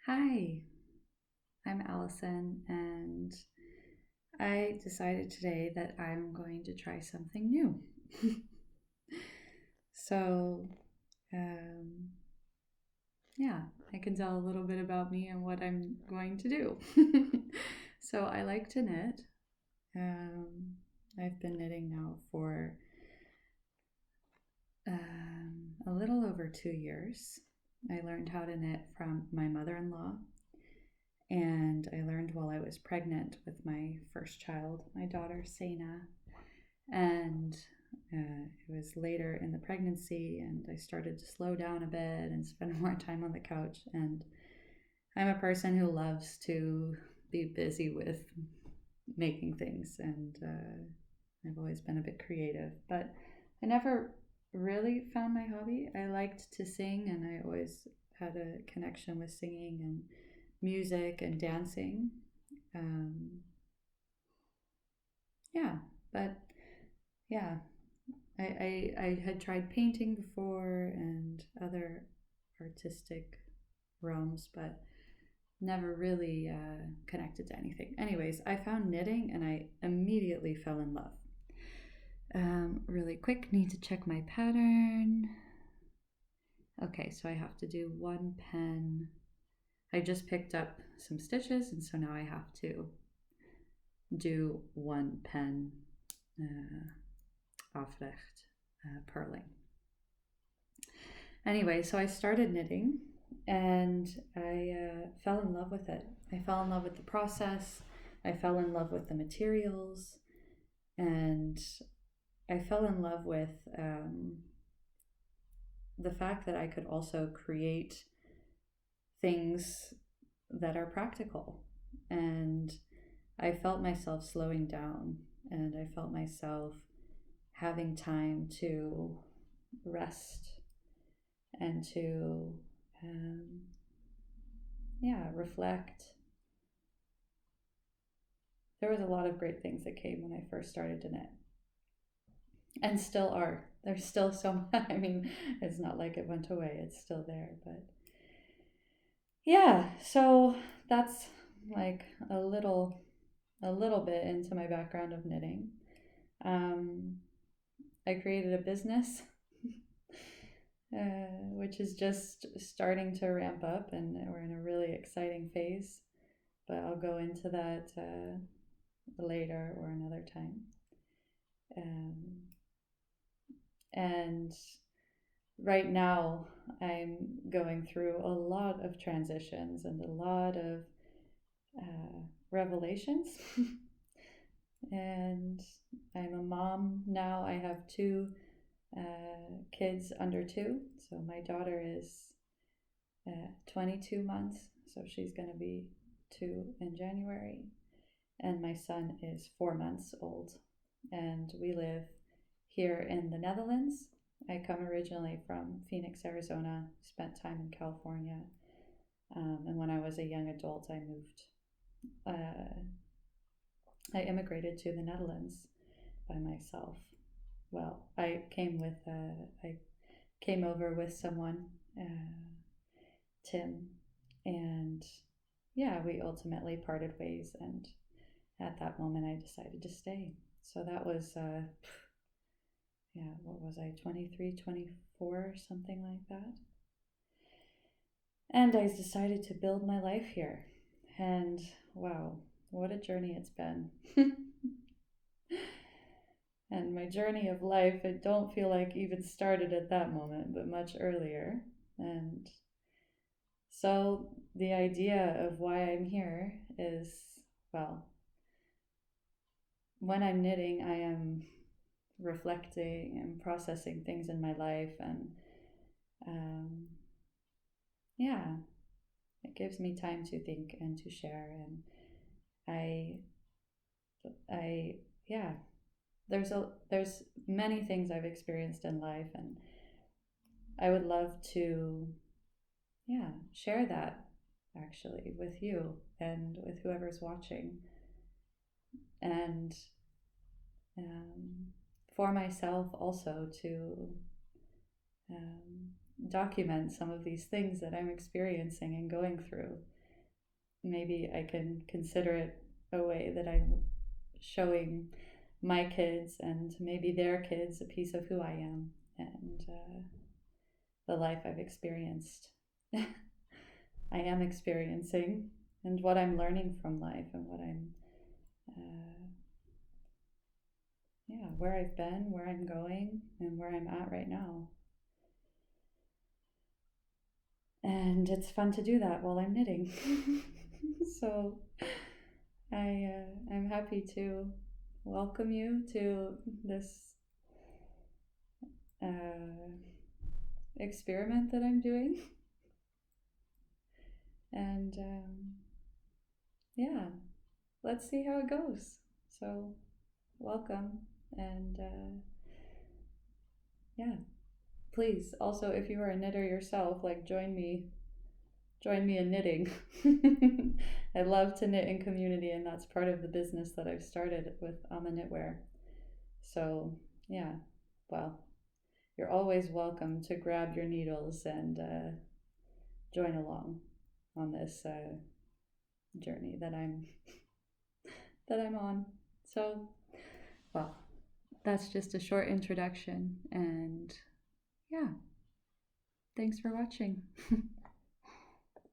Hi, I'm Allison, and I decided today that I'm going to try something new. so, um, yeah, I can tell a little bit about me and what I'm going to do. So, I like to knit. Um, I've been knitting now for a little over 2 years. I learned how to knit from my mother in law, and I learned while I was pregnant with my first child, my daughter, Sana. And it was later in the pregnancy, and I started to slow down a bit and spend more time on the couch. And I'm a person who loves to be busy with making things, and I've always been a bit creative, but I never really found my hobby. I liked to sing, and I always had a connection with singing and music and dancing. Um, yeah, but yeah, I had tried painting before and other artistic realms, but never really connected to anything. Anyways, I found knitting and I immediately fell in love. Really quick, need to check my pattern. Okay, so I have to do one pen. I just picked up some stitches, and so now I have to do one pen afrecht purling. Anyway, so I started knitting and I fell in love with it. I fell in love with the process. I fell in love with the materials, and I fell in love with the fact that I could also create things that are practical. And I felt myself slowing down, and I felt myself having time to rest and to reflect. There was a lot of great things that came when I first started to knit, and still are. There's still so much. I mean, it's not like it went away. It's still there, but yeah. So that's like a little bit into my background of knitting. Um, I created a business, which is just starting to ramp up, and we're in a really exciting phase. But I'll go into that later or another time. Um, and right now, I'm going through a lot of transitions and a lot of revelations. And I'm a mom now. I have two kids under two. So my daughter is 22 months, so she's going to be 2 in January. And my son is 4 months old. And we live here in the Netherlands. I come originally from Phoenix, Arizona, spent time in California. And when I was a young adult, I immigrated to the Netherlands by myself. Well, I came over with someone, Tim, and yeah, we ultimately parted ways. And at that moment, I decided to stay. So that was, what was I, 23, 24, something like that. And I decided to build my life here. And wow, what a journey it's been. And my journey of life, it don't feel like even started at that moment, but much earlier. And so the idea of why I'm here is, well, when I'm knitting, I am reflecting and processing things in my life, and um, yeah, it gives me time to think and to share. And I, yeah, there's many things I've experienced in life, and I would love to, share that actually with you and with whoever's watching, and um, for myself also to um, document some of these things that I'm experiencing and going through. maybe I can consider it a way that I'm showing my kids and maybe their kids a piece of who I am and the life I've experienced. I am experiencing and what I'm learning from life and what I'm, yeah, where I've been, where I'm going, and where I'm at right now. And it's fun to do that while I'm knitting. So I'm happy to welcome you to this uh, experiment that I'm doing. And yeah, let's see how it goes. So, welcome. And yeah, please also, if you are a knitter yourself, like join me in knitting. I love to knit in community, and that's part of the business that I've started with Ama Knitwear. So, yeah, well, you're always welcome to grab your needles and join along on this journey that I'm on. So, well, that's just a short introduction, and yeah, thanks for watching.